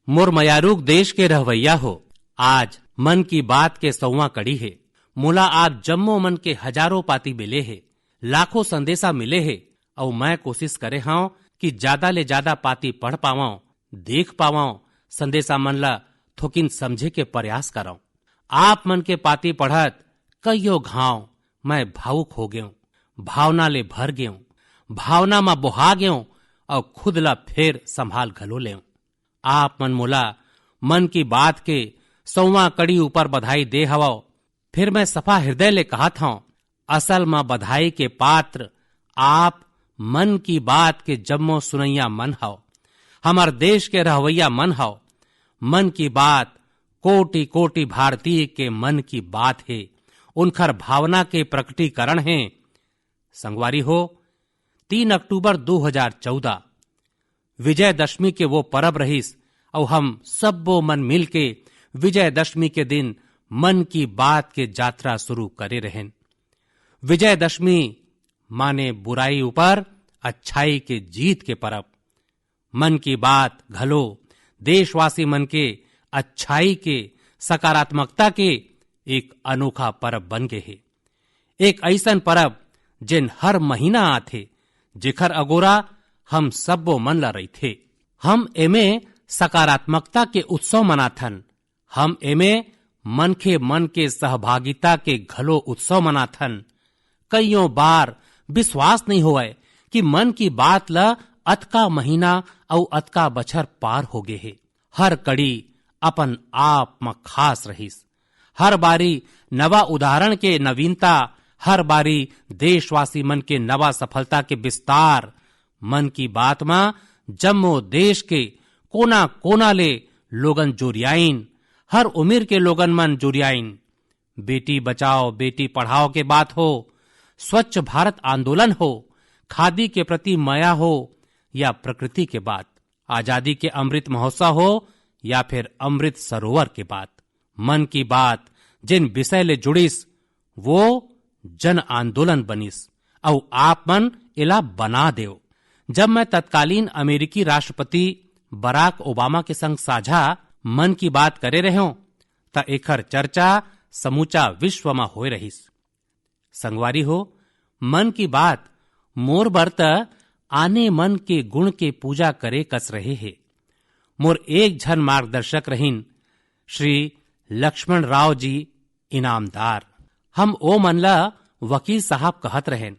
मोर मयारूक देश के रहवैया हो। आज मन की बात के 100वां कड़ी है। मोला आज जम्मो मन के हजारों पाती मिले है, लाखों संदेशा मिले है और मैं कोशिश करे हां कि ज्यादा ले ज्यादा पाती पढ़ पावां, देख पावां, संदेशा मन ला थोकिन समझे के प्रयास कराऊं। आप मन के पाती पढ़त कईयो घाव मैं भावुक हो गयो, भावना ले भर गयो, भावना में बुहा गयो और खुद ला फिर संभाल घलो ले। आप मन मोला मन की बात के 100वां कड़ी ऊपर बधाई दे हवो। फिर मैं सफा हृदय ले कहा था, असल में बधाई के पात्र आप मन की बात के जम्मो सुनैया मन हव, हमार देश के रहवैया मन हव। मन की बात कोटि कोटि भारतीय के मन की बात है, उनकर भावना के प्रकटीकरण है। संगवारी हो, 3 अक्टूबर 2014 विजयदशमी के वो परब रहीस और हम सबो मन मिल के विजयदशमी के दिन मन की बात के यात्रा शुरू करे रहें। विजयदशमी माने बुराई ऊपर अच्छाई के जीत के परब। मन की बात घलो देशवासी मन के अच्छाई के सकारात्मकता के एक अनोखा परब बन गए है। एक ऐसन परब जिन हर महीना आथे, जेखर अगोरा हम सबो मन ला रही थे। हम एमे सकारात्मकता के उत्सव मनाथन, हम एमे मन के सहभागिता के घलो उत्सव मनाथन। कईयों बार विश्वास नहीं होए कि मन की बात ला अतका महीना और अतका बछर पार हो गए है। हर कड़ी अपन आप में खास रहीस। हर बारी नवा उदाहरण के नवीनता, हर बारी देशवासी मन के नवा सफलता के विस्तार। मन की बात में जम्मो देश के कोना कोना ले लोगन जुरियाइन, हर उम्र के लोगन मन जुरियाइन। बेटी बचाओ बेटी पढ़ाओ के बात हो, स्वच्छ भारत आंदोलन हो, खादी के प्रति माया हो या प्रकृति के बात, आजादी के अमृत महोत्सव हो या फिर अमृत सरोवर के बात। मन की बात जिन विषय ले जुड़िस वो जन आंदोलन बनिस और आप मन इला बना देव। जब मैं तत्कालीन अमेरिकी राष्ट्रपति बराक ओबामा के संग साझा मन की बात करे रहे हो त एकर चर्चा समूचा विश्व में होए रहीस। संगवारी हो, मन की बात मोर बरत आने मन के गुण के पूजा करे कस रहे है। मोर एक झन मार्गदर्शक रहीन श्री लक्ष्मण राव जी इनामदार। हम ओ मन ला वकील साहब कहत रहेन।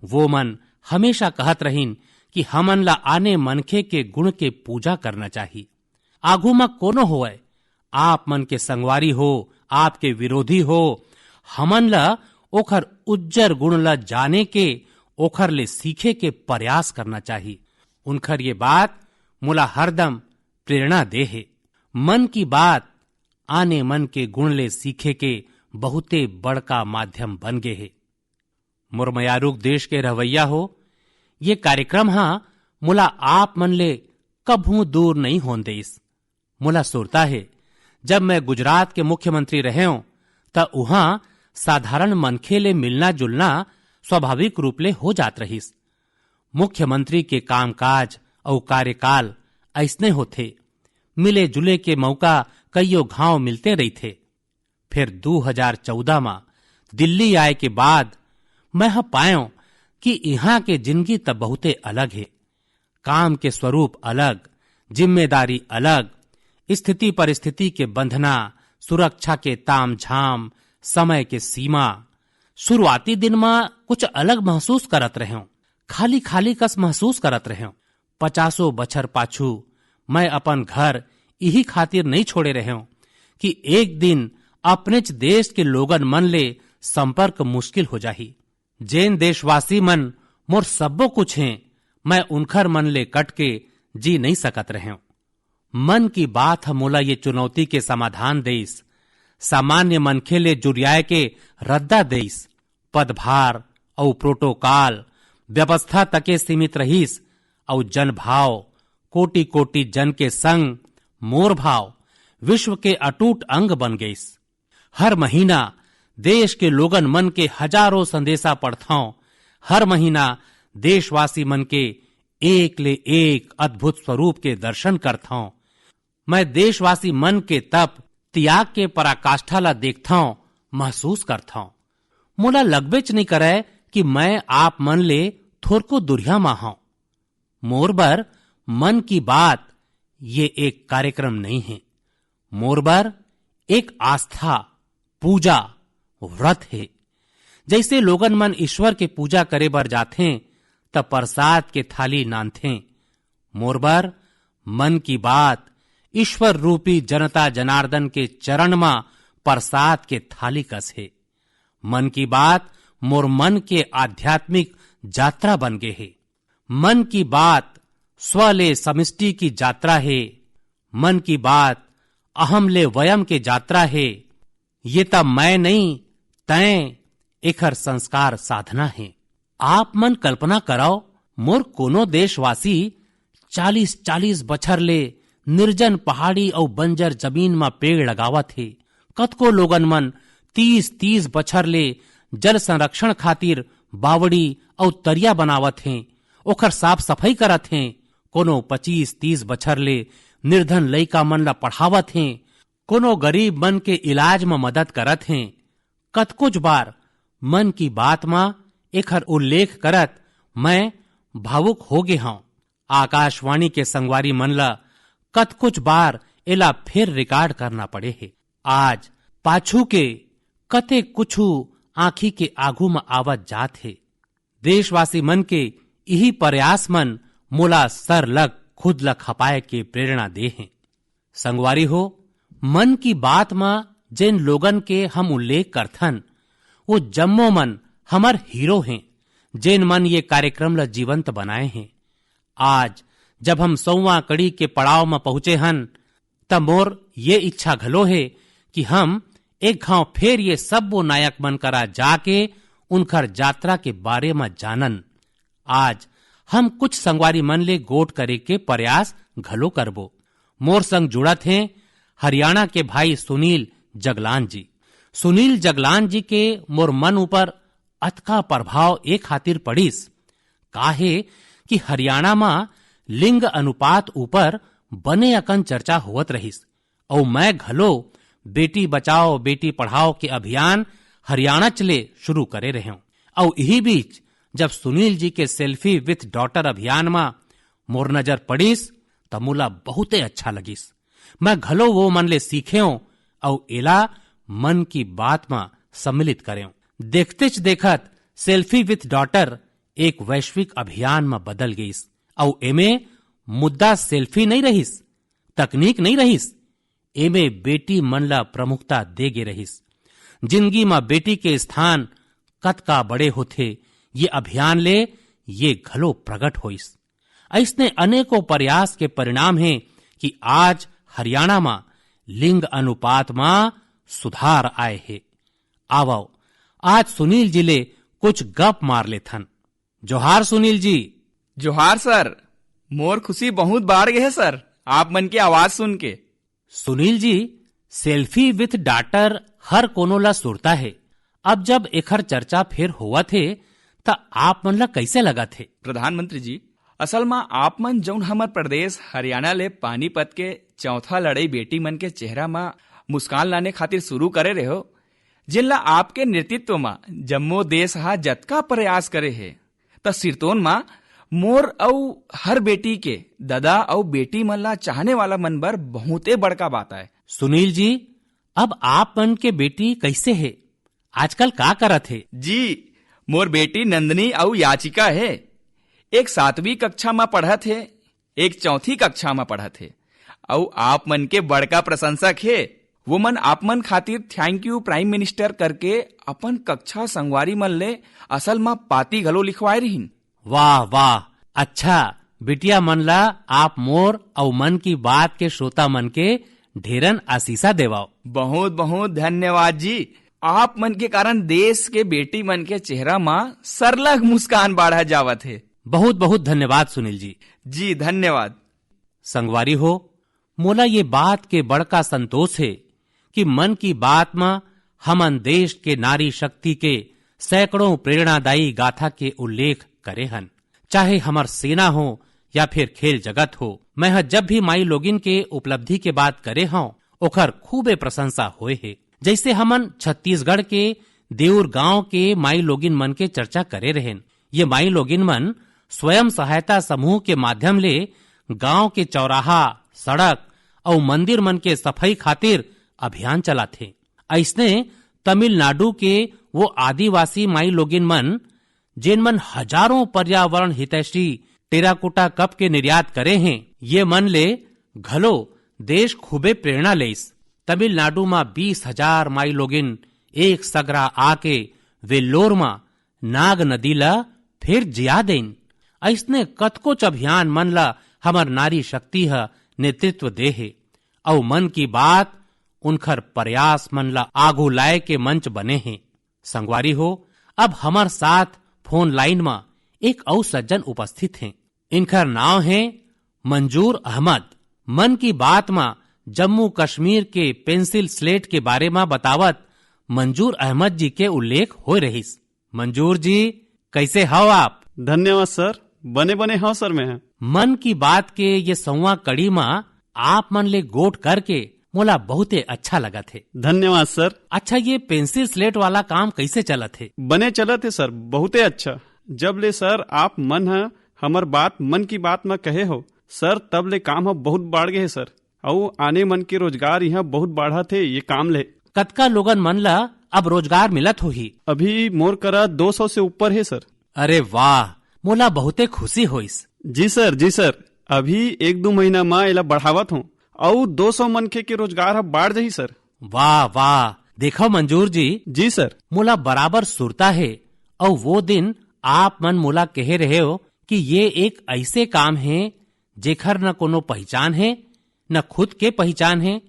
वो मन हमेशा कहत रहीन कि हमन ला आने मनखे के गुण के पूजा करना चाहिए। आगू में कोनो होए, आप मन के संगवारी हो, आपके विरोधी हो, हमन ला ओखर उज्जर गुण ला जाने के, ओखर ले सीखे के प्रयास करना चाहिए। उनकर ये बात मुला हरदम प्रेरणा दे है। मन की बात आने मन के गुण ले सीखे के बहुते बड़का माध्यम बन गए है। मुरमयारूक देश के रहवैया हो, ये कार्यक्रम मुला आप मन ले कभू दूर नहीं होन देस। मुला सुरता है, जब मैं गुजरात के मुख्यमंत्री रहे हूं त उहां साधारण मनखे ले मिलना जुलना स्वाभाविक रूप ले हो जात रहीस। मुख्यमंत्री के कामकाज और कार्यकाल ऐसने होते, मिले जुले के मौका कईयो घाव मिलते रही थे। फिर 2014 में दिल्ली आए के बाद मैं पायो कि यहाँ के जिंदगी तब बहुते अलग है। काम के स्वरूप अलग, जिम्मेदारी अलग, स्थिति परिस्थिति के बंधना, सुरक्षा के ताम झाम, समय के सीमा। शुरुआती दिन में कुछ अलग महसूस करत रहे हूं, खाली खाली कस महसूस करत रहे हूं। 50 बछर पाछू मैं अपन घर यही खातिर नहीं छोड़े रहे हूं कि एक दिन अपने देश के लोगन मन ले संपर्क मुश्किल हो जाही। जैन देशवासी मन मोर सबो कुछ हैं, मैं उनखर मन ले कट के जी नहीं सकत रहे हूं। मन की बात मोला ये चुनौती के समाधान देस, सामान्य मनखे ले जुरियाए के रद्दा देस। पदभार और प्रोटोकॉल व्यवस्था तके सीमित रहीस और जन भाव कोटि कोटि जन के संग मोर भाव विश्व के अटूट अंग बन गईस। हर महीना देश के लोगन मन के हजारों संदेशा पढ़ताओं, हर महीना देशवासी मन के एक ले एक अद्भुत स्वरूप के दर्शन करताओं। मैं देशवासी मन के तप त्याग के पराकाष्ठा ला देखता हूं, महसूस करता हूं। मोला लगबेच नहीं करे कि मैं आप मन ले थोर को दुरिया मा हूं। मोर बर मन की बात ये एक कार्यक्रम नहीं है, मोर बर एक आस्था, पूजा, व्रत है। जैसे लोगन मन ईश्वर के पूजा करे बर जाथे तब प्रसाद के थाली नानथे, मोर बर मन की बात ईश्वर रूपी जनता जनार्दन के चरण मा प्रसाद के थाली कस है। मन की बात मोर मन के आध्यात्मिक यात्रा बन गए है। मन की बात स्व ले समिष्टि की यात्रा है। मन की बात अहम ले वयम के यात्रा है। ये तब मैं नहीं, तय एखर संस्कार साधना है। आप मन कल्पना कराओ, मोर कोनो देशवासी 40-40 बछर ले निर्जन पहाड़ी और बंजर जमीन में पेड़ लगावत है। कतको लोगन मन 30-30 बछर ले जल संरक्षण खातिर बावड़ी और तरिया बनावत हैं, ओखर साफ सफाई करत हैं। कोनो 25-30 बछर ले निर्धन लइका मन ला पढ़ावत हैं, कोनो गरीब मन के इलाज में मदद करत हैं। कतकुछ बार मन की बात मां एखर उल्लेख करत मैं भावुक हो गे हूं। आकाशवाणी के संगवारी मन ला कतकुछ बार एला फिर रिकॉर्ड करना पड़े है। आज पाछू के कते कुछू आंखी के आगू में आवत जात है। देशवासी मन के यही प्रयास मन मोला सर लग खुद ल खपाए के प्रेरणा दे हैं। संगवारी हो, मन की बात मां जिन लोगन के हम उल्लेख करथन वो जम्मो मन हमर हीरो हैं, जिन मन ये कार्यक्रम ला जीवंत बनाए हैं। आज जब हम 100वां कड़ी के पड़ाव में पहुंचे हन तब मोर ये इच्छा घलो है कि हम एक घाव फिर ये सब वो नायक मन करा जाके उनकर यात्रा के बारे में जानन। आज हम कुछ संगवारी मन ले गोट करे के प्रयास घलो करबो। मोर संग जुड़त हैं हरियाणा के भाई सुनील जगलान जी। सुनील जगलान जी के मोर मन ऊपर अतका प्रभाव एक खातिर पड़ीस काहे कि हरियाणा में लिंग अनुपात ऊपर बने अकन चर्चा होवत रहीस और मैं घलो बेटी बचाओ बेटी पढ़ाओ के अभियान हरियाणा चले शुरू करे रहे हूं। और यही बीच जब सुनील जी के सेल्फी विथ डॉटर अभियान में मोर नजर पड़ीस तब मोला बहुते अच्छा लगिस। मैं घलो वो मन ले सीखे और एला मन की बात में सम्मिलित करे। देखतेच देखत सेल्फी विथ डॉटर एक वैश्विक अभियान में बदल गईस और एमे मुद्दा सेल्फी नहीं रहीस, तकनीक नहीं रहीस, एमे बेटी मन ला प्रमुखता देगे रहीस। जिंदगी में बेटी के स्थान कतका बड़े होथे ये अभियान ले ये घलो प्रकट होइस। ऐसने अनेकों प्रयास के परिणाम है कि आज हरियाणा में लिंग अनुपात में सुधार आए है। आवो आज सुनील जी ले कुछ गप मार लेथन। जोहार सुनील जी। जोहार सर, मोर खुशी बहुत बढ़ गए है सर आप मन की आवाज सुन के। Sunil ji, selfie with daughter हर कोनो ला सुरता है। अब जब एखर चर्चा फिर हुआ थे त आप मन ला कैसे लगा थे? प्रधानमंत्री जी, असल में आप मन जौन हमर प्रदेश हरियाणा ले पानीपत के चौथा लड़ाई बेटी मन के चेहरा में मुस्कान लाने खातिर शुरू करे रहे हो, जिनला आपके नेतृत्व में जम्मो देश हा जतका प्रयास करे है त सिरतोन में मोर और हर बेटी के दादा और बेटी मन ला चाहने वाला मन बर बहुते बड़का बात है। सुनील जी, अब आप मन के बेटी कैसे है? आजकल का करत है? जी, मोर बेटी नंदनी और याचिका है। एक 7वीं कक्षा में पढ़त है, एक 4थी कक्षा में पढ़त है और आप मन के बड़का प्रशंसक है। वो मन आप मन खातिर थैंक यू प्राइम मिनिस्टर करके अपन कक्षा संगवारी मन ले असल में पाती घलो लिखवाए रहीन। वाह वाह, अच्छा बिटिया मन ला आप मोर और मन की बात के श्रोता मन के ढेरन आशीषा देवाओ। बहुत बहुत धन्यवाद जी। आप मन के कारण देश के बेटी मन के चेहरा में सरलग मुस्कान बढ़ा जावत है। बहुत बहुत धन्यवाद सुनील जी। जी धन्यवाद। संगवारी हो, मोला ये बात के बड़का संतोष है कि मन की बात में हमन देश के नारी शक्ति के सैकड़ों प्रेरणादायी गाथा के उल्लेख करे हन। चाहे हमर सेना हो या फिर खेल जगत हो, मैं जब भी माई लोगिन के उपलब्धि के बात करे हूँ ओखर खूबे प्रशंसा होए है। जैसे हमन छत्तीसगढ़ के देउर गांव के माई लोगिन मन के चर्चा करे रहेन। ये माई लोगिन मन स्वयं सहायता समूह के माध्यम ले गांव के चौराहा, सड़क और मंदिर मन के सफाई खातिर अभियान चलाथे। ऐसने तमिलनाडु के वो आदिवासी माई लोगिन मन जिन मन हजारों पर्यावरण हितैषी टेराकोटा कप के निर्यात करे हैं, ये मन ले घलो देश खूबे प्रेरणा लेस। तमिलनाडु में 20,000 माई लोगिन एक सगरा आके वेल्लोर में नाग नदी ला फिर जिया देन। ऐसने कतकोच अभियान मन ला हमर नारी शक्ति है नेतृत्व दे है और मन की बात उनखर प्रयास मन ला आगू लाए के मंच बने हैं। संगवारी हो, अब हमार साथ फोन लाइन में एक और सज्जन उपस्थित हैं। इनकर नाम है मंजूर अहमद। मन की बात में जम्मू कश्मीर के पेंसिल स्लेट के बारे में बतावत मंजूर अहमद जी के उल्लेख हो रहीस। मंजूर जी, कैसे हो आप? धन्यवाद सर, बने बने हाँ सर मैं। मन की बात के ये 100वां कड़ी में आप मन ले गोट करके मोला बहुते अच्छा लगा थे। धन्यवाद सर। अच्छा, ये पेंसिल स्लेट वाला काम कैसे चला थे? बने चला थे सर, बहुते अच्छा। जब ले सर आप मन है हमर बात मन की बात में कहे हो सर, तब ले काम है बहुत बढ़ गए है सर, और आने मन के रोजगार यहाँ बहुत बढ़ा थे ये काम ले। कतका लोगन मन ला अब रोजगार मिलत हो ही? अभी मोर करा 200 से ऊपर है सर। अरे वाह, मोला बहुते खुशी होइस। जी सर, जी सर। अभी 1-2 महीना में इला बढ़ावत हूँ और 200 मनखे के रोजगार बढ़ जाही सर। वाह वाह, देखो मंजूर जी। जी सर। मोला बराबर सुरता है और वो दिन आप मन मोला कहे रहे हो कि ये एक ऐसे काम है जेखर न कोनो पहचान है न खुद के पहचान है,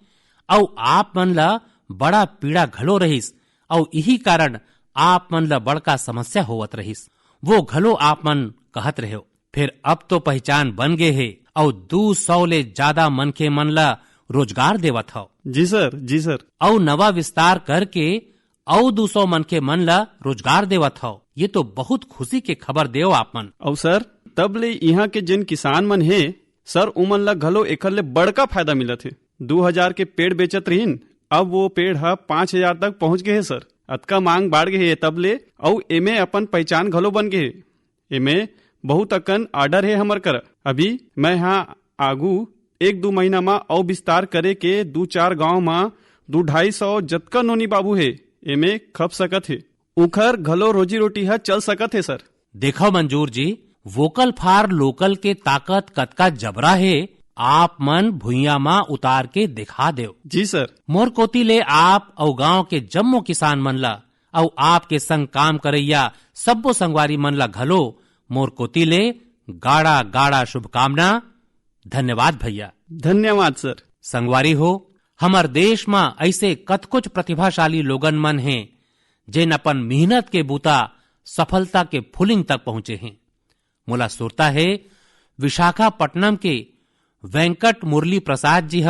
और आप मन ला बड़ा पीड़ा घलो रहीस और यही कारण आप मन ला बड़का समस्या होवत रहीस। वो घलो आप मन कहत रहे हो। फिर अब तो पहचान बन गए है और 200 ले ज्यादा मनखे मन ला रोजगार देवत हो। जी सर, जी सर। और नवा विस्तार करके और 200 मनखे मन ला रोजगार देवत हो। ये तो बहुत खुशी के खबर देव आप मन। और सर तब ले यहाँ के जिन किसान मन है सर, उमन ला घलो एकर ले बड़का फायदा मिलत है। 2000 के पेड़ बेचत रहीन, अब वो पेड़ 5000 तक पहुँच गए है सर। अतका मांग बढ़ गए है तब ले, और एमे अपन पहचान घलो बन गए है। एमे बहुत अकन आर्डर है हमर कर। अभी मैं यहाँ आगू 1-2 महीना में और विस्तार करे के 2-4 गांव में 200-250 जतका नोनी बाबू है एमे खप सकत है। उखर घलो रोजी रोटी है चल सकत है सर। देखो मंजूर जी, वोकल फॉर लोकल के ताकत कतका जबरा है, आप मन भुइया में उतार के दिखा दे। जी सर। मोर कोती ले आप और गांव के जम्मो किसान मन ला और आपके संग काम करैया सब्बो संगवारी मन ला घलो मोर कोती ले गाड़ा गाड़ा शुभकामना। धन्यवाद भैया। धन्यवाद सर। संगवारी हो, हमार देश में ऐसे कतकुछ प्रतिभाशाली लोगन मन हैं जिन अपन मेहनत के बूता सफलता के फुलिंग तक पहुंचे हैं। मोला सुरता है विशाखापट्टनम के वेंकट मुरली प्रसाद जी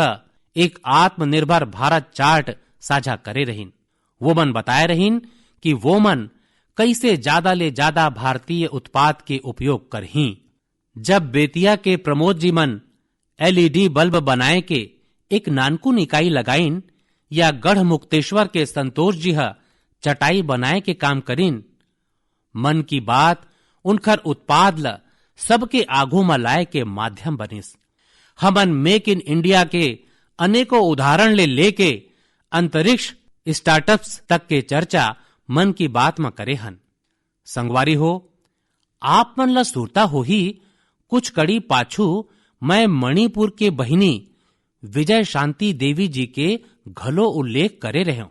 एक आत्मनिर्भर भारत चार्ट साझा करे रहीन। वो मन बताए रहीन कि वो मन कैसे ज्यादा ले ज्यादा भारतीय उत्पाद के उपयोग करही। जब बेतिया के प्रमोद जी मन LED बल्ब बनाए के एक नानकुन इकाई लगाइन, या गढ़ मुक्तेश्वर के संतोष जी चटाई बनाए के काम करीन, मन की बात उनकर उत्पाद ला सबके आगू में लाए के माध्यम बनिस। हमन मेक इन इंडिया के अनेकों उदाहरण ले लेके अंतरिक्ष स्टार्टअप्स तक के चर्चा मन की बात में करे हन। संगवारी हो, आप मन ला सुरता हो ही कुछ कड़ी पाछू मैं मणिपुर के बहिनी विजय शांति देवी जी के घलो उल्लेख करे रहे हूं।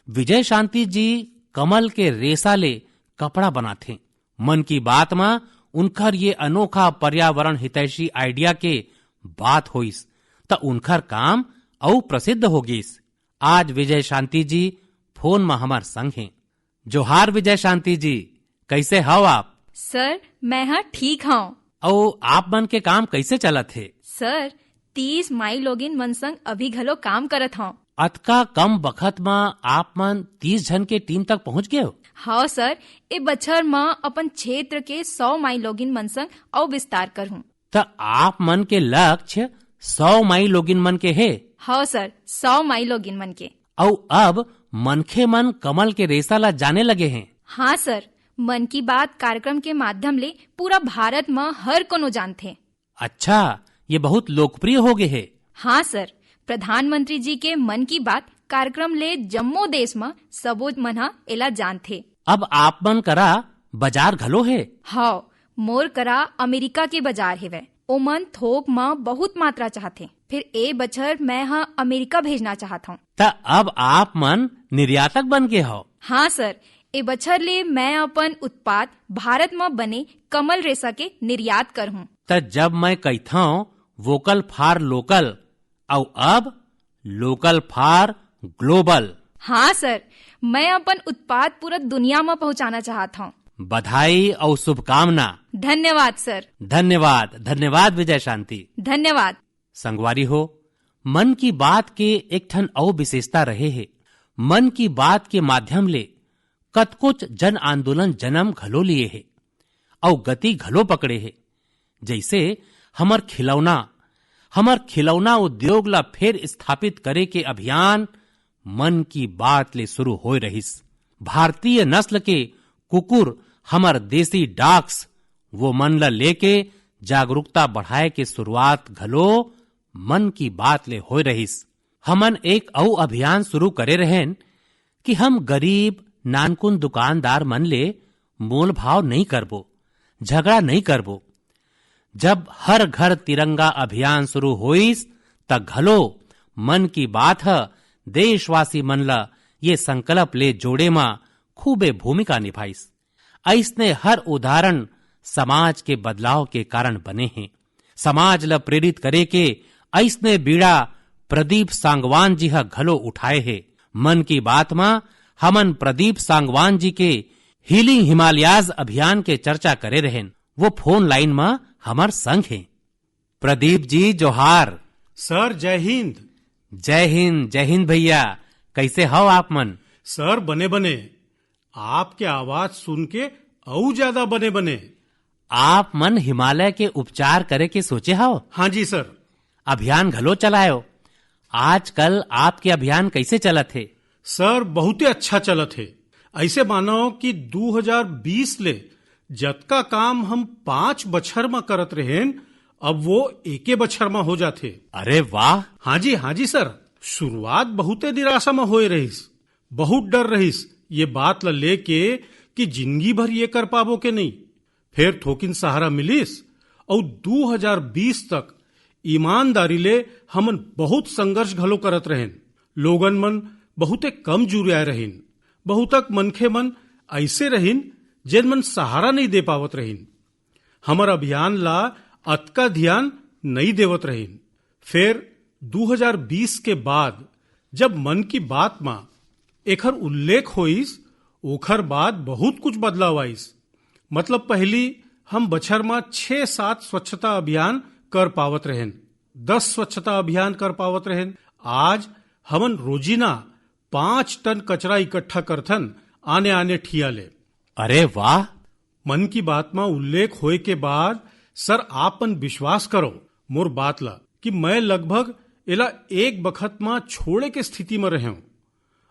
विजय शांति जी कमल के रेसा ले कपड़ा बनाथे। मन की बात में उनकर ये अनोखा पर्यावरण हितैषी आइडिया के बात होइस त उनकर काम और प्रसिद्ध हो गईस। आज विजय शांति जी फोन में हमार संग हैं। जोहार विजय शांति जी, कैसे हो आप? सर मैं हाँ ठीक हूँ। और आप मन के काम कैसे चलत है? सर 30 माई लोगिन मन संग अभी घलो काम करत हूँ। अतका कम बखत में आप मन 30 जन के टीम तक पहुँच गए हो? हाँ सर, ए बछर में अपन क्षेत्र के 100 माई लोगिन मन संग और विस्तार कर हूँ। तो आप मन के लक्ष्य 100 माई लोगिन मन के है। हाँ सर, 100 माई लोगिन मन के। और अब मनखे मन कमल के रेशा ला जाने लगे हैं। हाँ सर, मन की बात कार्यक्रम के माध्यम ले पूरा भारत में हर कोनो जानथे। अच्छा, ये बहुत लोकप्रिय हो गए है। हाँ सर, प्रधानमंत्री जी के मन की बात कार्यक्रम ले जम्मो देश में सबो मन ह एला जानथे। अब आप मन करा बाजार घलो है। हाँ, मोर करा अमेरिका के बाजार हेवे। ओमन थोक में बहुत मात्रा चाहथे। फिर ए बछर मैं अमेरिका भेजना चाहत हूँ। तो अब आप मन निर्यातक बन के हो। हाँ सर, ए बछर ले मैं अपन उत्पाद भारत में बने कमल रेशा के निर्यात कर हूँ। तो जब मैं कहता हूँ वोकल फॉर लोकल, और अब लोकल फॉर ग्लोबल। हाँ सर, मैं अपन उत्पाद पूरा दुनिया में पहुँचाना चाहता हूँ। बधाई और शुभकामना। धन्यवाद सर। धन्यवाद, धन्यवाद विजय शांति। धन्यवाद। संगवारी हो, मन की बात के एक ठन और विशेषता रहे है। मन की बात के माध्यम ले कतकुछ जन आंदोलन जन्म घलो लिए है और गति घलो पकड़े है। जैसे हमर खिलौना उद्योग ला फिर स्थापित करे के अभियान मन की बात ले शुरू हो रहिस। भारतीय नस्ल के कुकुर हमर देसी डॉग्स वो मन ला लेके जागरूकता बढ़ाए के शुरुआत घलो मन की बात ले हो रहिस। हमन एक औ अभियान शुरू करे रहेन कि हम गरीब नानकुन दुकानदार मन ले मोल भाव नहीं करबो, झगड़ा नहीं करबो। जब हर घर तिरंगा अभियान शुरू होइस त घलो मन की बात है देशवासी मन ला ये संकल्प ले जोड़े मा खूबे भूमिका निभाइस। ऐसने हर उदाहरण समाज के बदलाव के कारण बने हैं। समाज ला प्रेरित करे के ऐसने बीड़ा प्रदीप सांगवान जी हा घलो उठाए है। मन की बात मा हमन प्रदीप सांगवान जी के हीलिंग हिमालयाज अभियान के चर्चा करे रहेन। वो फोन लाइन में हमार संग हैं। प्रदीप जी जोहार। सर जय हिंद। जय हिंद, जय हिंद भैया। कैसे हो आप मन? सर बने बने, आपके आवाज सुन के और ज्यादा बने बने। आप मन हिमालय के उपचार करे के सोचे हो? हाँ जी सर। अभियान घलो चलायो। आजकल आपके अभियान कैसे चलत है? सर बहुते अच्छा चलत है। ऐसे मानो कि 2020 ले जतका काम हम 5 बछर में करत रहेन, अब वो एके बछर में हो जाते। अरे वाह। हाँ जी सर। शुरुआत बहुते निराशा में होए रहीस, बहुत डर रहीस ये बात ला लेके कि जिंदगी भर ये कर पाबो के नहीं। फिर थोकिन सहारा मिलिस और 2020 तक ईमानदारी ले हमन बहुत संघर्ष घलो करत रहेन। लोगन मन बहुते कम जुड़ाए रहीन। बहुतक मनखे मन ऐसे रहीन जिन मन सहारा नहीं दे पावत रहीन। हमर अभियान ला अतका ध्यान नहीं देवत रहीन। फिर 2020 के बाद जब मन की बात मा एखर उल्लेख होइस, ओखर बाद बहुत कुछ बदलाव आइस। मतलब पहली हम बछर में 6-7 स्वच्छता अभियान कर पावत रहेन, 10 स्वच्छता अभियान कर पावत रहेन। आज हमन रोजीना 5 टन कचरा इकट्ठा करथन आने आने ठिया ले। अरे वाह। मन की बात में उल्लेख होए के बाद सर आपन विश्वास करो मोर बात ला कि मैं लगभग एला एक बखत में छोड़े के स्थिति में रहे हूं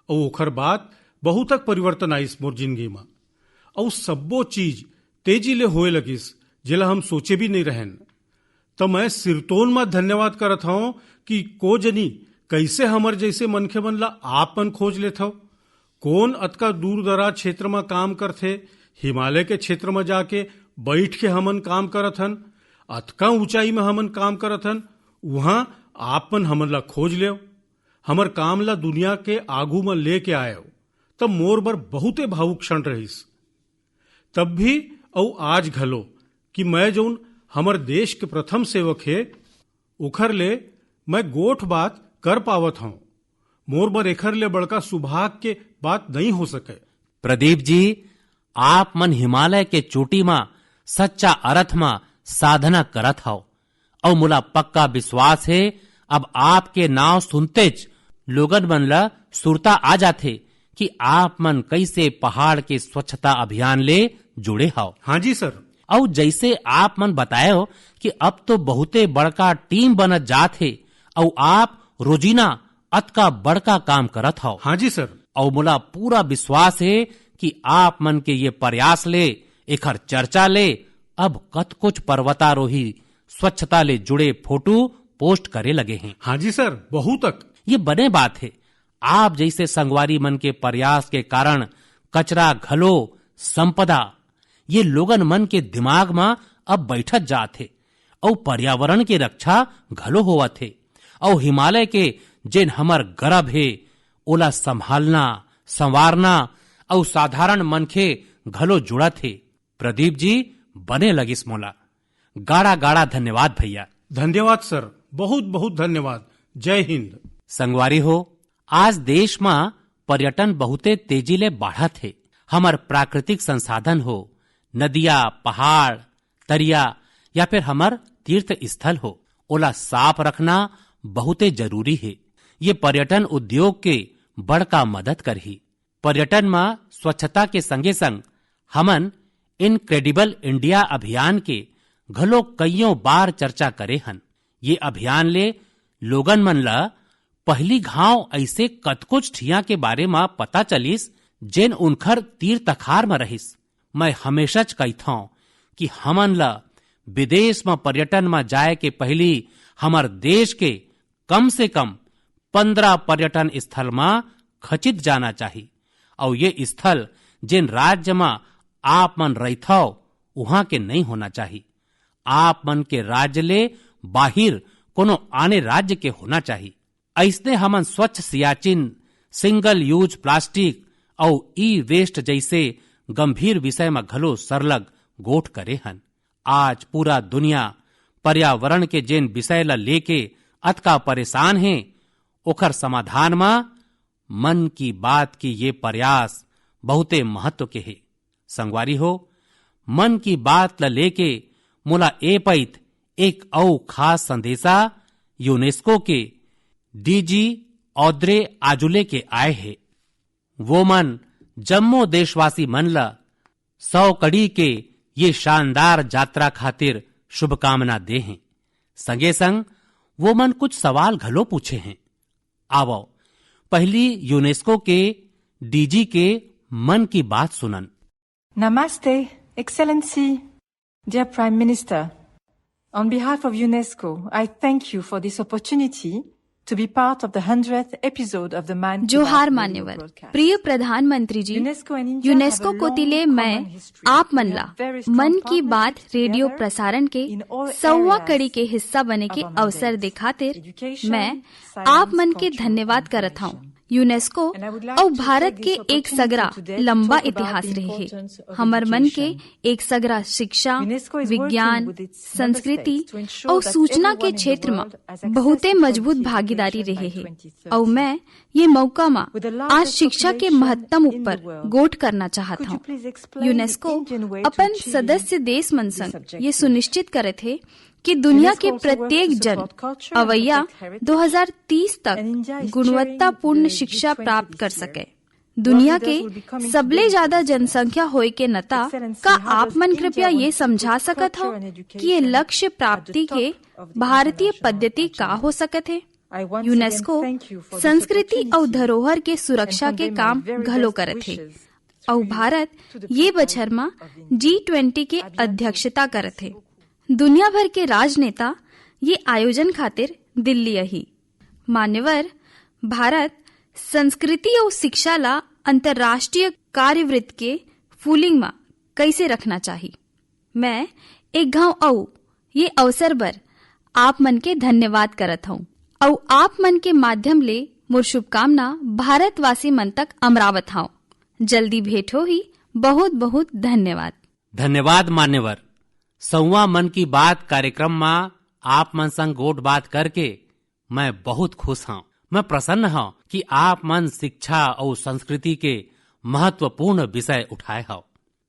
और ओखर बाद बहुत तक परिवर्तन आइस मोर जिंदगी में। और सबो चीज तेजी ले होए लगिस जेला हम सोचे भी नहीं रहन। तो मैं सिरतोन में धन्यवाद करत हूं कि को जनी कैसे हमर जैसे मनखे मन ला आपन खोज लेत हो। कौन अतका दूर दराज क्षेत्र में काम करथे, हिमालय के क्षेत्र में जाके बैठ के हमन काम करत हन, अतका ऊंचाई में हमन काम करत हन, वहां आपन हमन ला खोज ले, हमर काम ला दुनिया के आगू में लेके आयो। तब मोर बर बहुते भावुक क्षण रहीस। तब भी और आज घलो कि मैं जौन हमर देश के प्रथम सेवक है उखर ले मैं गोठ बात कर पावत हूं। मोर बर एखर ले बड़का सुभाग के बात नहीं हो सके। प्रदीप जी, आप मन हिमालय के चोटी मा सच्चा अर्थ मा साधना करत हो और मोला पक्का विश्वास है अब आपके नाव सुनतेज लोगन मन ला सुरता आ जाथे कि आप मन कैसे पहाड़ के स्वच्छता अभियान ले जुड़े हो। हाँ जी सर। और जैसे आप मन बताए हो कि अब तो बहुते बड़का टीम बनत जात है और आप रोजीना अतका बड़का काम करत हो। हाँ जी सर। और मोला पूरा विश्वास है कि आप मन के ये प्रयास ले एकर चर्चा ले अब कत कुछ पर्वतारोही स्वच्छता ले जुड़े फोटो पोस्ट करे लगे हैं। हाँ जी सर, बहुत तक ये बने बात है। आप जैसे संगवारी मन के प्रयास के कारण कचरा घलो संपदा ये लोगन मन के दिमाग में अब बैठत जात है और पर्यावरण के रक्षा घलो होवत है और हिमालय के जेन हमर गर्भ है ओला संभालना संवारना और साधारण मनखे घलो जुड़त है। प्रदीप जी बने लगिस मोला। गाड़ा गाड़ा धन्यवाद भैया। धन्यवाद सर, बहुत बहुत धन्यवाद। जय हिंद। संगवारी हो, आज देश में पर्यटन बहुते तेजी ले बढ़त है। हमर प्राकृतिक संसाधन हो, नदिया पहाड़ तरिया या फिर हमर तीर्थ स्थल हो, ओला साफ रखना बहुते जरूरी है। ये पर्यटन उद्योग के बड़का मदद करही। पर्यटन में स्वच्छता के संगे संग हमन इनक्रेडिबल इंडिया अभियान के घलो कईयों बार चर्चा करे हन। ये अभियान ले लोगन मन ला पहली घाव ऐसे कतकुछ ठिया के बारे में पता चलिस जेन उनखर तीर तखार में रहिस। मैं हमेशा कहता कि हमन ला विदेश में पर्यटन में जाए के पहली हमर देश के कम से कम 15 पर्यटन स्थल में खचित जाना चाहिए और ये स्थल जिन राज्य में आप मन रहता वहां के नहीं होना चाहिए। आप मन के राज्य ले बाहिर कोनो आने राज्य के होना चाहिए। ऐसने हमन स्वच्छ सियाचिन, सिंगल यूज प्लास्टिक और ई वेस्ट जैसे गंभीर विषय में घलो सरलग गोठ करे हन। आज पूरा दुनिया पर्यावरण के जेन विषय ला लेके अतका परेशान है, ओखर समाधान में मन की बात की ये प्रयास बहुते महत्व के है। संगवारी हो, मन की बात ला लेके मोला ए पैत एक औ खास संदेशा यूनेस्को के डीजी औद्रे आजुले के आए है। वो मन जम्मो देशवासी मन ला 100 कड़ी के ये शानदार यात्रा खातिर शुभकामना दे हैं। संगे संग वो मन कुछ सवाल घलो पूछे हैं। आवो पहली यूनेस्को के डीजी के मन की बात सुनन। Namaste, Excellency, dear Prime Minister. On behalf of UNESCO, I thank you for this opportunity to be part of the 100th episode of the Man की जोहार बात मान्यवर, radio broadcast. प्रिय प्रधानमंत्री जी, यूनेस्को को तिले मैं आप मनला मन की बात रेडियो प्रसारण के 100वां कड़ी के हिस्सा बने के अवसर दे खातिर मैं आप मन के धन्यवाद करत हूँ। यूनेस्को और भारत के एक सगरा लंबा इतिहास रहे है। हमर मन के एक सगरा शिक्षा, विज्ञान, संस्कृति और सूचना के क्षेत्र में बहुते मजबूत भागीदारी रहे है और मैं ये मौका में आज शिक्षा के महत्व ऊपर गोट करना चाहता हूँ। यूनेस्को अपन सदस्य देश मन संग ये सुनिश्चित करे थे कि दुनिया के प्रत्येक जन अवैया 2030 तक गुणवत्तापूर्ण शिक्षा प्राप्त कर सके। दुनिया के सबले ज्यादा जनसंख्या होए के नता का आप मन कृपया ये समझा सकत हो कि ये लक्ष्य प्राप्ति के भारतीय पद्धति का हो सकत है। यूनेस्को संस्कृति और धरोहर के सुरक्षा के काम घलो करत है और भारत ये बछर में G20 के अध्यक्षता करत है। दुनिया भर के राजनेता ये आयोजन खातिर दिल्ली यही। मान्यवर, भारत संस्कृति और शिक्षा ला अंतर्राष्ट्रीय कार्यवृत्त के फूलिंग में कैसे रखना चाहिए। मैं एक घाव औ ये अवसर पर आप मन के धन्यवाद करत हूँ और आप मन के माध्यम ले मोर शुभकामना भारतवासी मन तक अमरावत हूँ। जल्दी भेंट हो ही। बहुत बहुत धन्यवाद। धन्यवाद मान्यवर। 100वां मन की बात कार्यक्रम में आप मन संग गोट बात करके मैं बहुत खुश हूँ। मैं प्रसन्न हूँ कि आप मन शिक्षा और संस्कृति के महत्वपूर्ण विषय उठाए हो।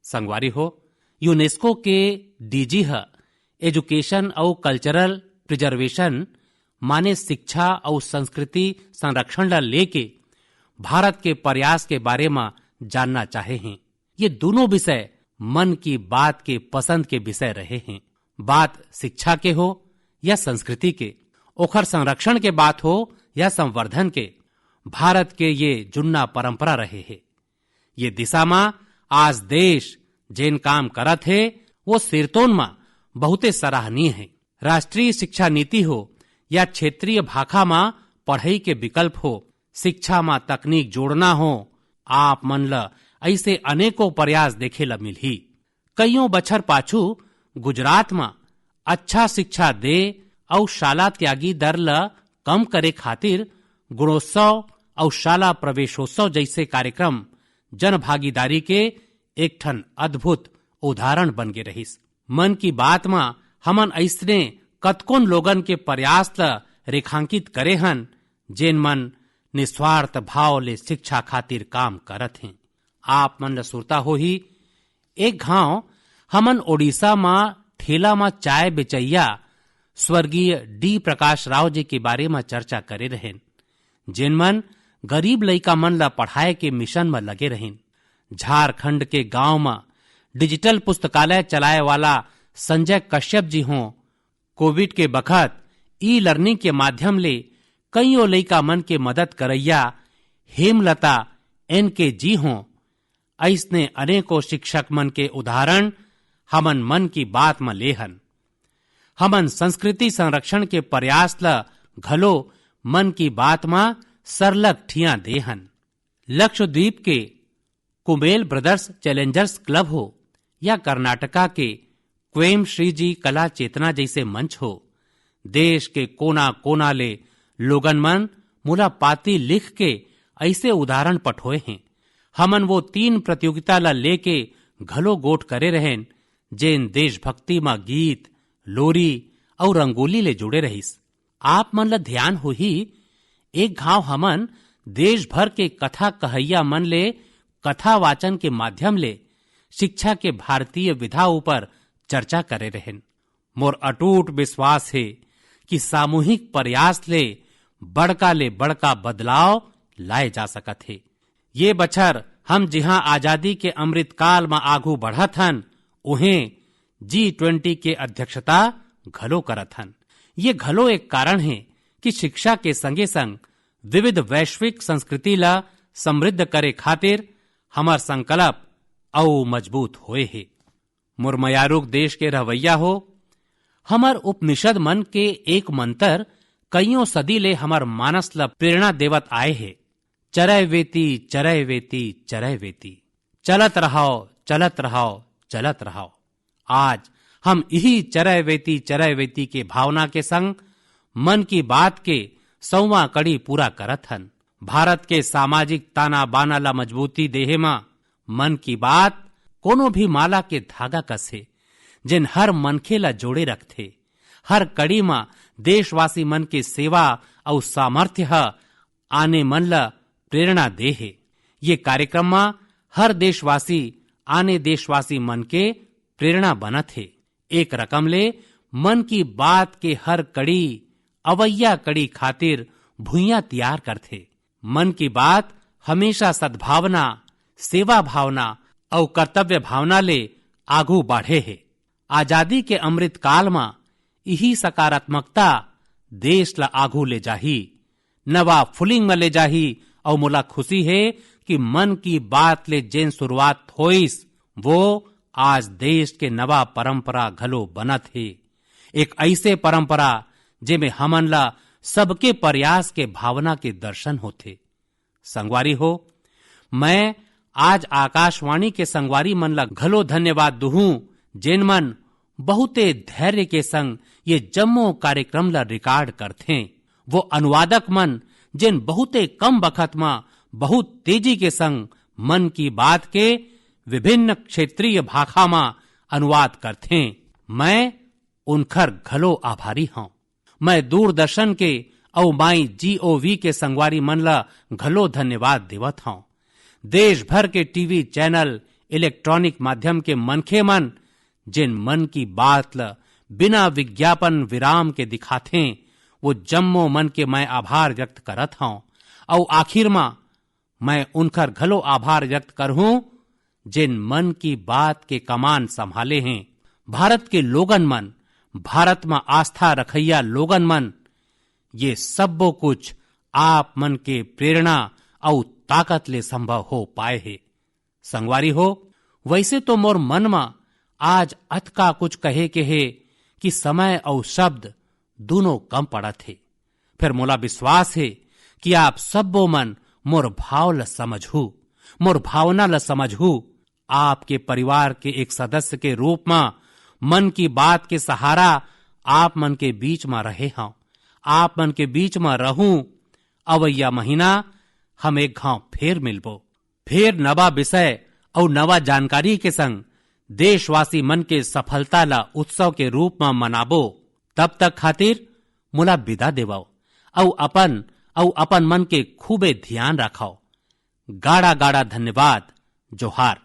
संगवारी हो, यूनेस्को के डीजी है एजुकेशन और कल्चरल प्रिजर्वेशन माने शिक्षा और संस्कृति संरक्षण ला लेके भारत के प्रयास के बारे में जानना चाहे हैं। ये दोनों विषय मन की बात के पसंद के विषय रहे हैं। बात शिक्षा के हो या संस्कृति के, ओखर संरक्षण के बात हो या संवर्धन के, भारत के ये जुन्ना परंपरा रहे हैं। ये दिशा में आज देश जेन काम करत है वो सिरतोन में बहुते सराहनीय है। राष्ट्रीय शिक्षा नीति हो या क्षेत्रीय भाखा में पढ़ाई के विकल्प हो, शिक्षा में तकनीक जोड़ना हो, आप मन ल ऐसे अनेकों प्रयास देखे ल मिलही। कईयों बछर पाछू गुजरात में अच्छा शिक्षा दे और शाला त्यागी दर ल कम करे खातिर गुणोत्सव और शाला प्रवेशोत्सव जैसे कार्यक्रम जन भागीदारी के एक ठन अद्भुत उदाहरण बन गे रहिस। मन की बात में हमन ऐसने कतकोन लोगन के प्रयास ल रेखांकित करे हन जेन मन निस्वार्थ भाव ले शिक्षा खातिर काम करत हैं। आप मन ल सुरता हो ही एक घाव हमन ओडिशा में ठेला में चाय बेचैया स्वर्गीय डी प्रकाश राव जी के बारे में चर्चा करे रहेन, जेन मन गरीब लइका मन ला पढ़ाए के मिशन में लगे रहेन। झारखंड के गांव में डिजिटल पुस्तकालय चलाए वाला संजय कश्यप जी हों, कोविड के बखत ई लर्निंग के माध्यम ले कईयों लइका मन के मदद करैया हेमलता एन.के. जी हों, ऐसने अनेकों शिक्षक मन के उदाहरण हमन मन की बात में लेहन। हमन संस्कृति संरक्षण के प्रयास ल घलो मन की बात में सरलग ठिया देहन। लक्षद्वीप के कुमेल ब्रदर्स चैलेंजर्स क्लब हो या कर्नाटका के क्वेम श्री जी कला चेतना जैसे मंच हो, देश के कोना कोना ले लोगन मन मुला पाती लिख के ऐसे उदाहरण पठोए हैं। हमन वो 3 प्रतियोगिता ला लेके घलो गोठ करे रहेन जेन देशभक्ति में गीत, लोरी और रंगोली ले जुड़े रहिस। आप मन ला ध्यान हो ही एक घाव हमन देश भर के कथा कहैया मन ले कथा वाचन के माध्यम ले शिक्षा के भारतीय विधा ऊपर चर्चा करे रहेन। मोर अटूट विश्वास है कि सामूहिक प्रयास ले बड़का बदलाव लाए जा सकत है। ये बछर हम जिहां आजादी के अमृत काल में आगू बढ़त हन, उहें G20 के अध्यक्षता घलो करत हन। ये घलो एक कारण है कि शिक्षा के संगे संग विविध वैश्विक संस्कृति ला समृद्ध करे खातिर हमार संकल्प औ मजबूत होए है। मुरमयारुक देश के रहवैया हो, हमार उपनिषद मन के एक मंत्र कईयों सदी ले हमार मानस ला प्रेरणा देवत आए है। चरय वेती चरय वेती चरय वेती, चलत रहो चलत रहो चलत रहो। आज हम यही चरय वेती के भावना के संग मन की बात के 100वां कड़ी पूरा करत हन। भारत के सामाजिक ताना बाना ला मजबूती देहे मा मन की बात कोनो भी माला के धागा कसे जिन हर मनखे ला जोड़े रखथे। हर कड़ी मा देशवासी मन के सेवा और सामर्थ्य आने मन ला प्रेरणा दे है। ये कार्यक्रम में हर देशवासी आने देशवासी मन के प्रेरणा बनत है। एक रकम ले मन की बात के हर कड़ी अवैया कड़ी खातिर भुइयां तैयार करथे। मन की बात हमेशा सद्भावना, सेवा भावना और कर्तव्य भावना ले आगू बढ़े है। आजादी के अमृत काल में यही सकारात्मकता देश ला आगू ले जाही, नवा फुलिंग में ले जाही। और मुला खुशी है कि मन की बात ले जेन शुरुआत होइस वो आज देश के नवा परंपरा घलो बनत है। एक ऐसे परंपरा जेमे हमन ला सबके प्रयास के भावना के दर्शन होते। संगवारी हो, मैं आज आकाशवाणी के संगवारी मन ला घलो धन्यवाद दूहूं जेन मन बहुते धैर्य के संग ये जम्मो कार्यक्रम ला रिकॉर्ड करथे। वो अनुवादक मन जिन बहुते कम बखत में बहुत तेजी के संग मन की बात के विभिन्न क्षेत्रीय भाषा में अनुवाद करथे, मैं उनखर घलो आभारी हूं। मैं दूरदर्शन के और MyGov के संगवारी मन ला घलो धन्यवाद देवत हूं। देश भर के टीवी चैनल, इलेक्ट्रॉनिक माध्यम के मनखे मन जिन मन की बात ला बिना विज्ञापन विराम के दिखाथे, वो जम्मो मन के मैं आभार व्यक्त करत हूं। और आखिर में मैं उनकर घलो आभार व्यक्त करहूं जिन मन की बात के कमान संभाले हैं, भारत के लोगन मन, भारत में आस्था रखैया लोगन मन, ये सबो कुछ आप मन के प्रेरणा और ताकत ले संभव हो पाए है। संगवारी हो, वैसे तो मोर मन में आज अतका कुछ कहे के है कि समय और शब्द दोनों कम पड़त है। फिर मोला विश्वास है कि आप सबो मन मोर भाव ल समझू, मोर भावना ल समझू। आपके परिवार के एक सदस्य के रूप में मन की बात के सहारा आप मन के बीच में रहे हूं, आप मन के बीच में रहूं। अवैया महीना हम एक घाव फेर मिलबो, फेर नवा विषय और नवा जानकारी के संग देशवासी मन के सफलता ला उत्सव के रूप में मनाबो। तब तक खातिर मुला विदा देवाओ और अपन मन के खूबे ध्यान रखाओ। गाड़ा गाड़ा धन्यवाद। जोहार।